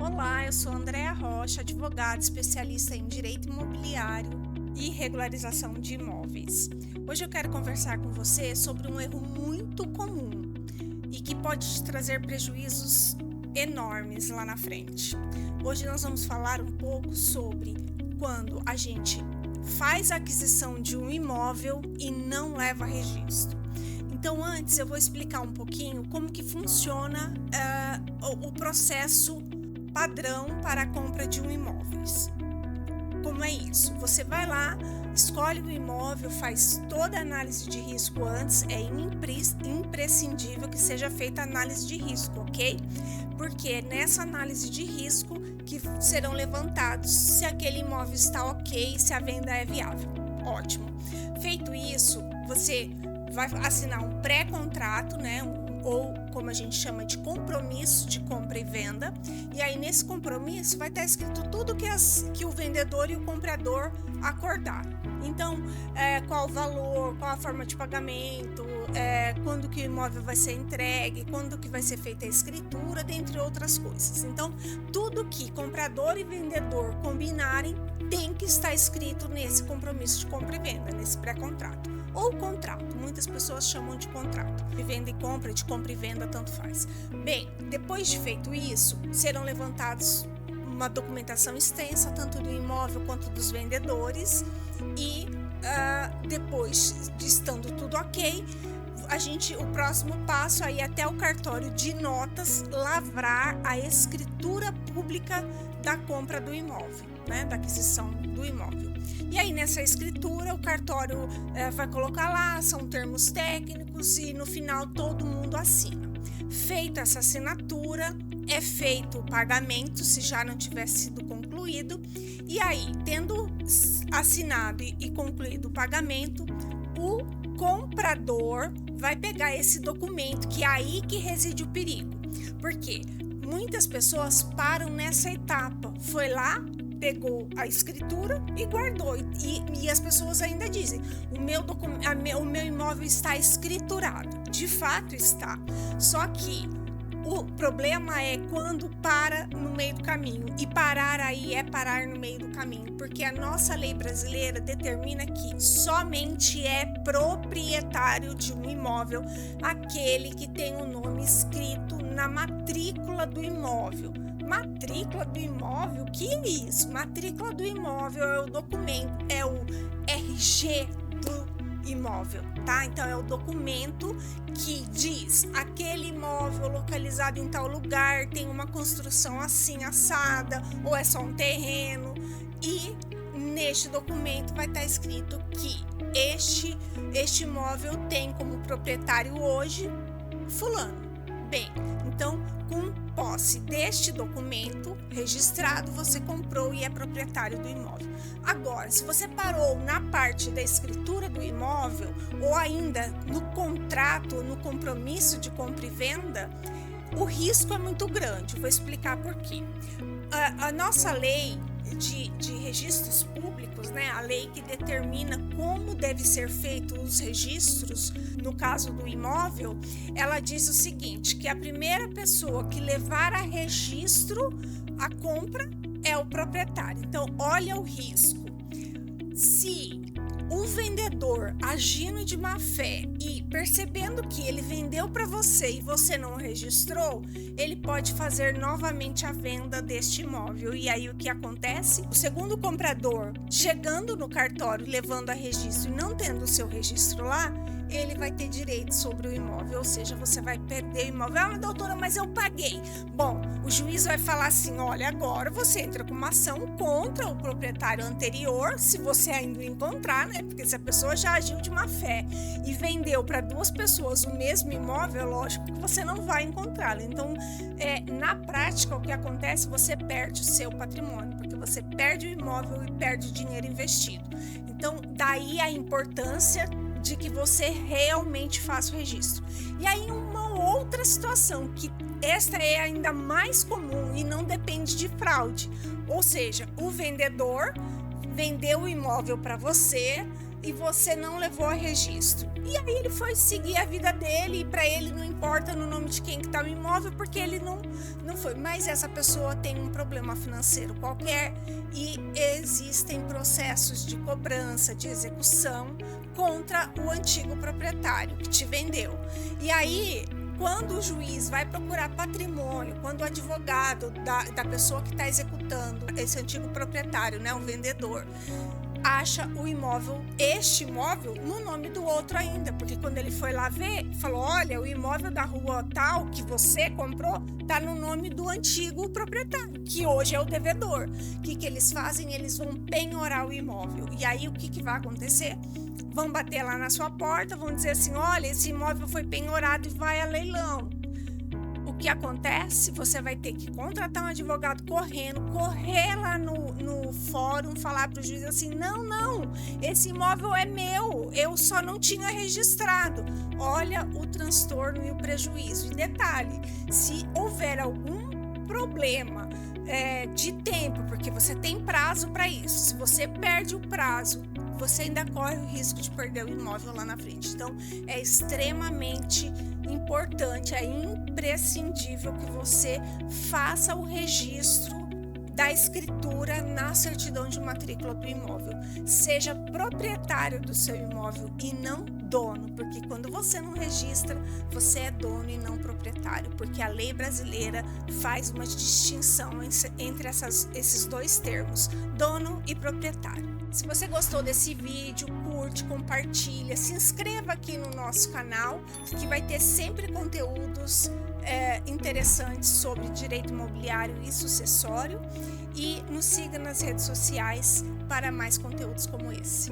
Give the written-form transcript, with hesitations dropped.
Olá, eu sou Andréa Rocha, advogada especialista em direito imobiliário e regularização de imóveis. Hoje eu quero conversar com você sobre um erro muito comum e que pode te trazer prejuízos enormes lá na frente. Hoje nós vamos falar um pouco sobre quando a gente faz a aquisição de um imóvel e não leva registro. Então, antes eu vou explicar um pouquinho como que funciona o processo padrão para a compra de um imóvel. Como é isso? Você vai lá, escolhe o imóvel, faz toda a análise de risco antes, é imprescindível que seja feita a análise de risco, ok? Porque é nessa análise de risco que serão levantados se aquele imóvel está ok, se a venda é viável. Ótimo. Feito isso, você vai assinar um pré-contrato, né? Ou como a gente chama de compromisso de compra e venda. E aí nesse compromisso vai estar escrito tudo que o vendedor e o comprador acordaram. Então, qual o valor, qual a forma de pagamento, quando que o imóvel vai ser entregue, quando que vai ser feita a escritura, dentre outras coisas. Então, tudo que comprador e vendedor combinarem tem que estar escrito nesse compromisso de compra e venda, nesse pré-contrato. Ou contrato, muitas pessoas chamam de contrato. De venda e compra, de compra e venda, tanto faz. Bem, depois de feito isso, serão levantados uma documentação extensa, tanto do imóvel quanto dos vendedores, e depois de estando tudo ok, o próximo passo é ir até o cartório de notas lavrar a escritura pública da compra do imóvel, né, da aquisição do imóvel. E aí nessa escritura o cartório vai colocar lá, são termos técnicos e no final todo mundo assina. Feita essa assinatura, é feito o pagamento, se já não tiver sido concluído, e aí, tendo assinado e concluído o pagamento, o comprador vai pegar esse documento, que é aí que reside o perigo. Porque muitas pessoas param nessa etapa, foi lá, pegou a escritura e guardou, e as pessoas ainda dizem, o meu imóvel está escriturado. De fato está, só que o problema é quando para no meio do caminho, e parar aí é parar no meio do caminho, porque a nossa lei brasileira determina que somente é proprietário de um imóvel aquele que tem o nome escrito na matrícula do imóvel. Matrícula do imóvel? Que é isso? Matrícula do imóvel é o documento, é o RG do imóvel, tá? Então é o documento que diz aquele imóvel localizado em tal lugar, tem uma construção assim assada, ou é só um terreno, e neste documento vai estar escrito que este imóvel tem como proprietário hoje fulano. Bem, então com posse deste documento registrado, você comprou e é proprietário do imóvel. Agora, se você parou na parte da escritura do imóvel ou ainda no contrato, no compromisso de compra e venda, o risco é muito grande. Eu vou explicar por quê. A nossa lei de registros públicos, né, a lei que determina como deve ser feito os registros, no caso do imóvel, ela diz o seguinte, que a primeira pessoa que levar a registro a compra é o proprietário. Então, olha o risco. Se o vendedor agindo de má fé e percebendo que ele vendeu para você e você não registrou, ele pode fazer novamente a venda deste imóvel. E aí o que acontece? O segundo comprador, chegando no cartório, levando a registro e não tendo o seu registro lá, ele vai ter direito sobre o imóvel, ou seja, você vai perder o imóvel. Ah, doutora, mas eu paguei. Bom, o juiz vai falar assim, olha, agora você entra com uma ação contra o proprietário anterior, se você ainda encontrar, né? Porque se a pessoa já agiu de má fé e vendeu para duas pessoas o mesmo imóvel, é lógico que você não vai encontrá-lo. Então, na prática, o que acontece, você perde o seu patrimônio, porque você perde o imóvel e perde o dinheiro investido. Então, daí a importância de que você realmente faça o registro. E aí uma outra situação, que esta é ainda mais comum e não depende de fraude, ou seja, o vendedor vendeu o imóvel para você, e você não levou a registro. E aí ele foi seguir a vida dele e para ele não importa no nome de quem que está o imóvel, porque ele não foi. Mas essa pessoa tem um problema financeiro qualquer e existem processos de cobrança, de execução contra o antigo proprietário que te vendeu. E aí, quando o juiz vai procurar patrimônio, quando o advogado da pessoa que está executando esse antigo proprietário, né, o vendedor, acha o imóvel, este imóvel, no nome do outro ainda, porque quando ele foi lá ver, falou: olha, o imóvel da rua tal que você comprou tá no nome do antigo proprietário, que hoje é o devedor. O que eles fazem? Eles vão penhorar o imóvel. E aí o que vai acontecer? Vão bater lá na sua porta, vão dizer assim: olha, esse imóvel foi penhorado e vai a leilão. O que acontece? Você vai ter que contratar um advogado correndo, correr lá no fórum, falar para o juiz assim: não, esse imóvel é meu, eu só não tinha registrado. Olha o transtorno e o prejuízo. E detalhe, se houver algum problema de tempo, porque você tem prazo para isso, se você perde o prazo, você ainda corre o risco de perder o imóvel lá na frente. Então, é extremamente importante, é imprescindível que você faça o registro da escritura na certidão de matrícula do imóvel. Seja proprietário do seu imóvel e não dono, porque quando você não registra, você é dono e não proprietário, porque a lei brasileira faz uma distinção entre esses dois termos, dono e proprietário. Se você gostou desse vídeo, curte, compartilha, se inscreva aqui no nosso canal, que vai ter sempre conteúdos interessantes sobre direito imobiliário e sucessório, e nos siga nas redes sociais para mais conteúdos como esse.